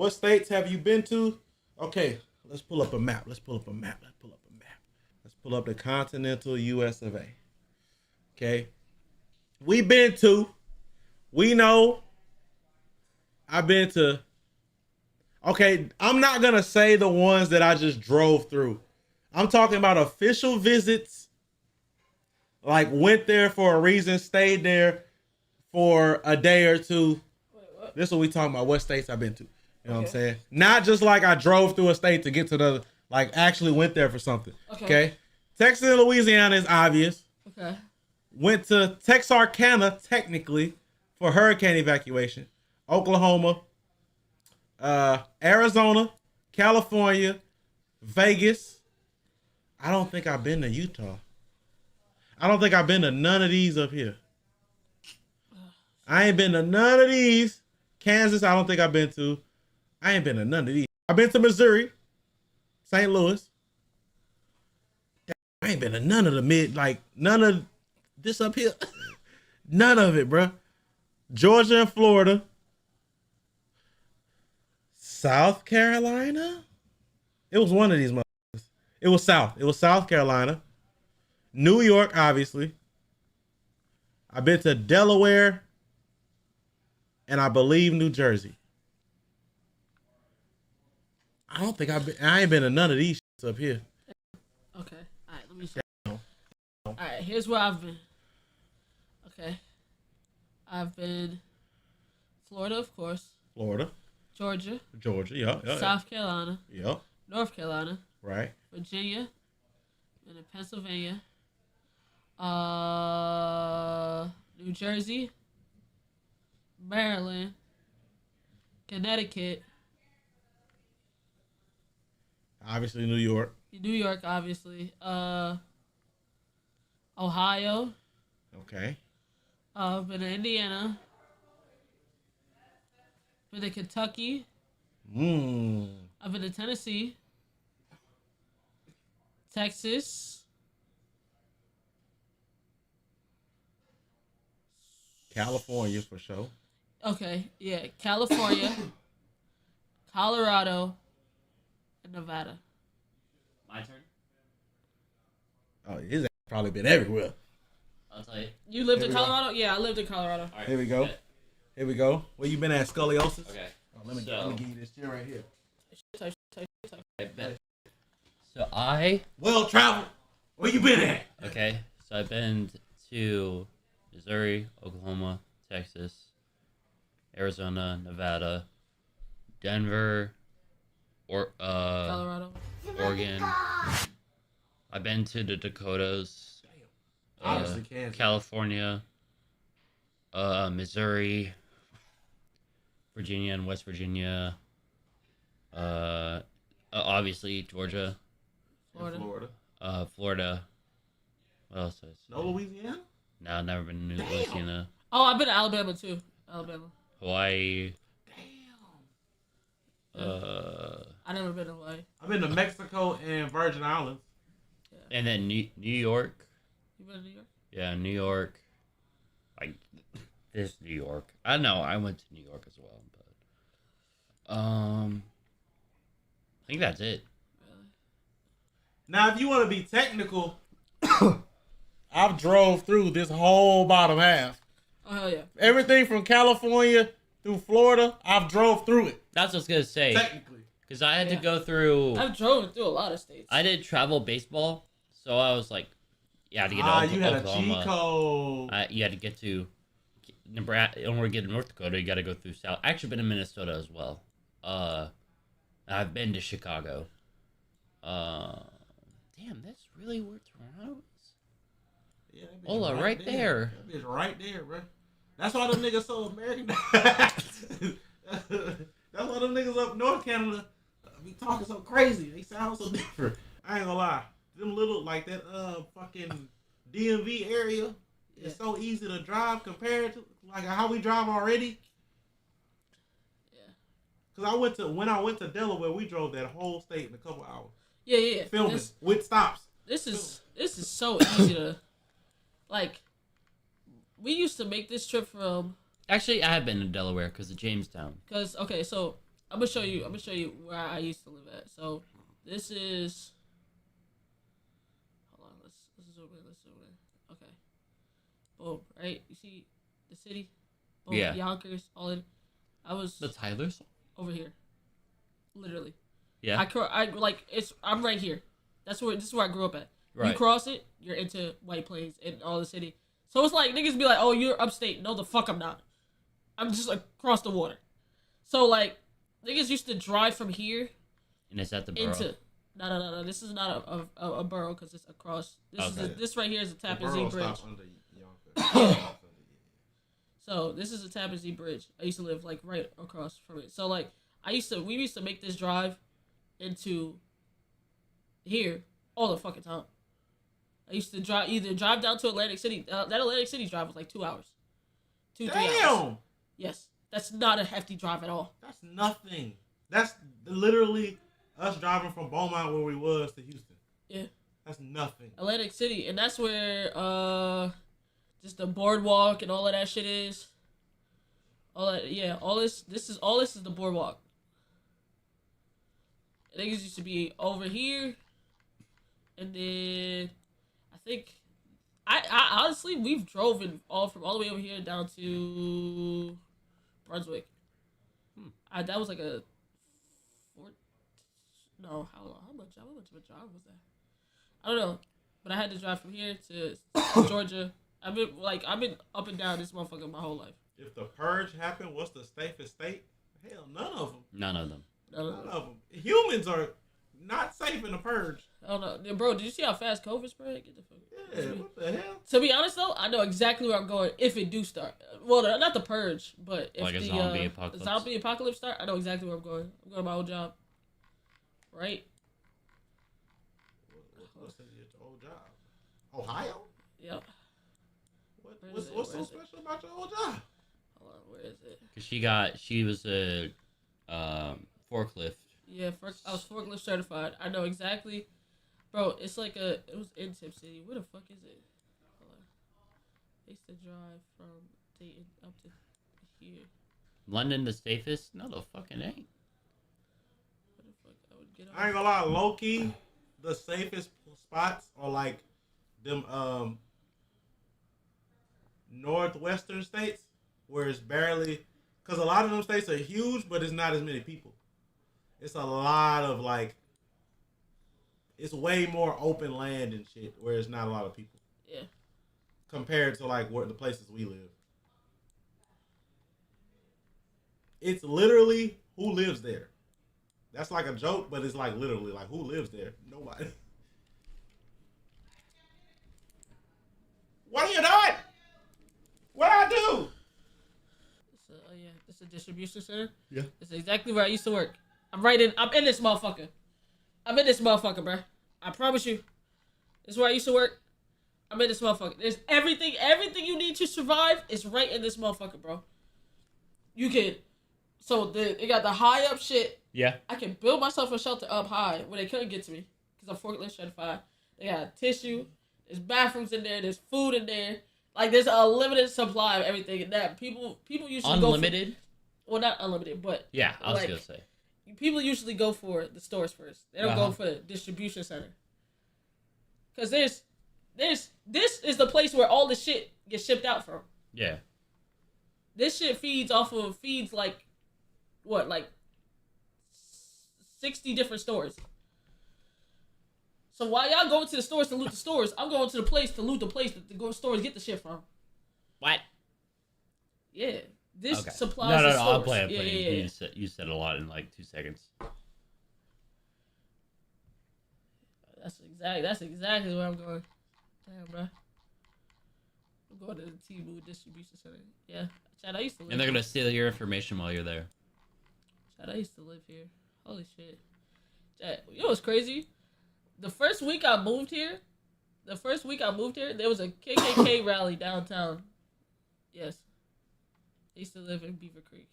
What states have you been to? Okay, let's pull up a map. Let's pull up the continental US of A. Okay. We know I've been to. Okay, I'm not going to say the ones that I just drove through. I'm talking about official visits. Like went there for a reason, stayed there for a day or two. Wait, what? This is what we talking about, what states I've been to. You know what I'm saying? Not just like I drove through a state to get to the, like actually went there for something. Okay? Texas and Louisiana is obvious. Okay. Went to Texarkana, technically, for hurricane evacuation. Oklahoma, Arizona, California, Vegas. I don't think I've been to Utah. I don't think I've been to none of these up here. I ain't been to none of these. Kansas, I don't think I've been to. I ain't been to none of these. I've been to Missouri, St. Louis. I ain't been to none of the none of this up here. None of it, bro. Georgia and Florida. South Carolina? It was one of these motherfuckers. It was South Carolina. New York, obviously. I've been to Delaware. And I believe New Jersey. I ain't been to none of these shits up here. Okay. All right, let me see. All right, here's where I've been. Okay. I've been Florida, of course. Florida. Georgia. Yeah. South Carolina. Yep. North Carolina. Right. Virginia. And then Pennsylvania. New Jersey. Maryland. Connecticut. Obviously New York. New York, obviously. Ohio. Okay. Been to Indiana. Been to Kentucky. I've been to Tennessee. Texas. California for sure. Okay, yeah. California. Colorado. And Nevada. My turn? Oh, his ass probably been everywhere. I'll tell you. You lived in Colorado? Yeah, I lived in Colorado. All right, Here we go. okay. Here we go. Where you been at, Scoliosis? Okay. Oh, let me give you this chair right here. So I... Well traveled. Where you been at? Okay, so I've been to Missouri, Oklahoma, Texas, Arizona, Nevada, Denver, Colorado. Oregon. I've been to the Dakotas, Obviously Kansas. California, Missouri, Virginia and West Virginia, obviously Georgia, Florida. Florida. What else? No Louisiana? No, I've never been to Louisiana. Oh, I've been to Alabama too. Alabama. Hawaii. I never been to Hawaii. I've been to Mexico and Virgin Islands. Yeah. And then New York. You been to New York? Yeah, New York. Like this New York. I know I went to New York as well, but I think that's it. Really? Now, if you want to be technical, I've drove through this whole bottom half. Oh hell yeah! Everything from California through Florida, I've drove through it. That's what I was gonna say. Technically. Because I had to go through... I've driven through a lot of states. I did travel baseball, so I was like, you had to get to you had Oklahoma. a G code. You had to get to Nebraska. In order to get to North Dakota, you got to go through South. I actually been in Minnesota as well. I've been to Chicago. Damn, that's really where Toronto is? Yeah, Ola, right there. That bitch right there, bro. That's why them niggas so American. That's why them niggas up North Canada be talking so crazy. They sound so different. I ain't gonna lie. Them little, like that fucking DMV area is so easy to drive compared to like how we drive already. Yeah. Cause when I went to Delaware, we drove that whole state in a couple hours. Yeah. Filming with stops. This is so easy to, like. We used to make this trip from. Actually, I have been to Delaware because of Jamestown. Cause okay, so I'm gonna show you where I used to live at. So this is. Hold on. Let's zoom in. Okay. Boom. Right. You see the city. Boom. Yeah. Yonkers. All in. I was The Tylers. over here. Literally. Yeah. I'm right here. This is where I grew up at. Right. You cross it, you're into White Plains and all the city. So it's like niggas be like, "Oh, you're upstate." No, the fuck I'm not. I'm just across the water. So like niggas used to drive from here And is that the borough? into. No. This is not a borough because it's across. This right here is a Tappan Zee Bridge. So this is a Tappan Zee Bridge. I used to live like right across from it. So like we used to make this drive into here all the fucking time. I used to drive down to Atlantic City. That Atlantic City drive was like 2 hours. 3 hours. Damn! Yes. That's not a hefty drive at all. That's nothing. That's literally us driving from Beaumont where we was to Houston. Yeah. That's nothing. Atlantic City. And that's where just the boardwalk and all of that shit is. All that, yeah, all this is the boardwalk. Niggas used to be over here. And then I think I honestly we've driven all the way over here down to Brunswick. That was like a how much of a drive was that? I don't know. But I had to drive from here to Georgia. I've been up and down this motherfucker my whole life. If the purge happened, what's the safest state? Hell, none of them. None of them. None of them. Humans are not safe in the purge. I don't know. Bro, did you see how fast COVID spread? Get the fuck out. Yeah, what the hell? To be honest, though, I know exactly where I'm going if it do start. Well, not the purge, but if like a the zombie apocalypse start, I know exactly where I'm going. I'm going to my old job. Right? What's your old job? Ohio? Yep. What's so special about your old job? Hold on, where is it? Because she was a forklift. Yeah, I was forklift certified. I know exactly. Bro, it's like it was in Tip City. Where the fuck is it? Hold on. I used to drive from Dayton up to here. London the safest? No, the fucking ain't. Where the fuck I would get on? I ain't gonna lie, low key, the safest spots are like them northwestern states where it's barely, because a lot of them states are huge, but it's not as many people. It's a lot of like, it's way more open land and shit where it's not a lot of people. Yeah. Compared to like where the places we live. It's literally who lives there. That's like a joke, but it's like literally like who lives there? Nobody. What are you doing? What I do? It's a distribution center. Yeah. It's exactly where I used to work. I'm in this motherfucker. Bro. I promise you. This is where I used to work. I'm in this motherfucker. There's everything you need to survive is right in this motherfucker, bro. It got the high up shit. Yeah. I can build myself a shelter up high where they couldn't get to me because I'm forklift certified. They got tissue. There's bathrooms in there. There's food in there. Like there's a limited supply of everything in that. People usually unlimited. Well, not unlimited, but yeah, I was gonna say. People usually go for the stores first. They don't go for the distribution center. Cause this is the place where all the shit gets shipped out from. Yeah. This shit feeds like 60 different stores. So while y'all going to the stores to loot the stores, I'm going to the place to loot the place that the stores get the shit from. What? Yeah. This okay. supplies No, the stores. I'll play. Yeah. You said a lot in like 2 seconds. That's exactly where I'm going. Damn, bro. I'm going to the T-Move distribution center. Yeah. Chad, I used to live And they're going to steal your information while you're there. Chad, I used to live here. Holy shit. Chad, you know what's crazy? The first week I moved here, there was a KKK rally downtown. Yes. I used to live in Beaver Creek.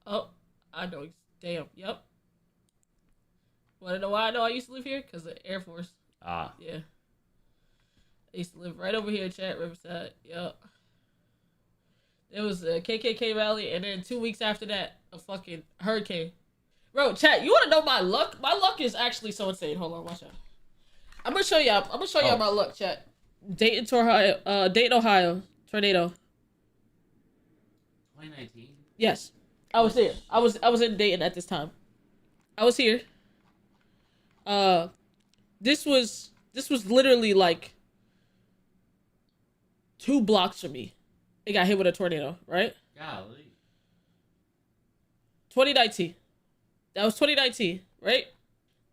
Oh, I know. Damn. Yep. Want to know why I know I used to live here? Because of the Air Force. Ah. Yeah. I used to live right over here, Chat Riverside. Yep. It was a KKK rally, and then 2 weeks after that, a fucking hurricane. Bro, chat, you want to know my luck? My luck is actually so insane. Hold on, watch out. I'm gonna show y'all. My luck, chat. Dayton, Ohio, tornado. 2019. Yes, I was there. I was in Dayton at this time. I was here. This was literally like 2 blocks from me. It got hit with a tornado, right? Golly. 2019. That was 2019, right?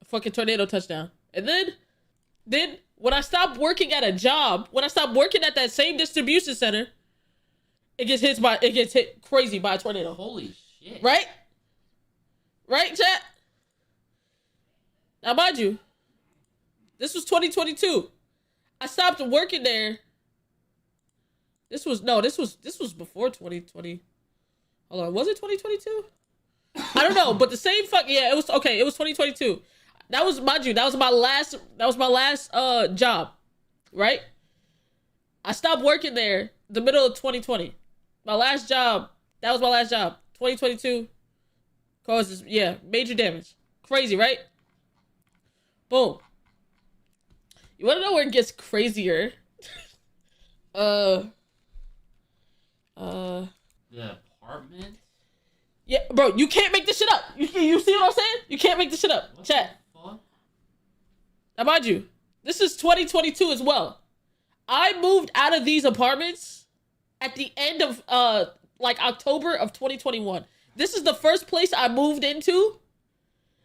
A fucking tornado touchdown. And then when I stopped working at a job, when I stopped working at that same distribution center, it gets hit crazy by a tornado. Holy shit. Right? Right, chat? Now, mind you, this was 2022. I stopped working there. This was before 2020. Hold on, was it 2022? I don't know, but the same it was 2022. That was, mind you, that was my last job, right? I stopped working there the middle of 2020. That was my last job. 2022 causes, major damage. Crazy, right? Boom. You wanna know where it gets crazier? The apartment? Yeah, bro, you can't make this shit up. You see what I'm saying? You can't make this shit up. What Chat. the fuck? Now, mind you, this is 2022 as well. I moved out of these apartments at the end of, October of 2021. This is the first place I moved into.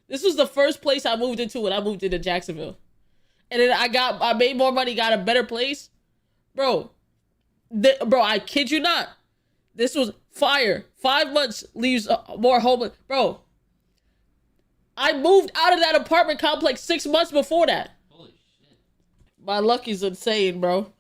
This was the first place I moved into when I moved into Jacksonville. And then I made more money, got a better place. Bro, I kid you not. This was fire. 5 months leaves more homeless. Bro, I moved out of that apartment complex 6 months before that. Holy shit. My luck is insane, bro.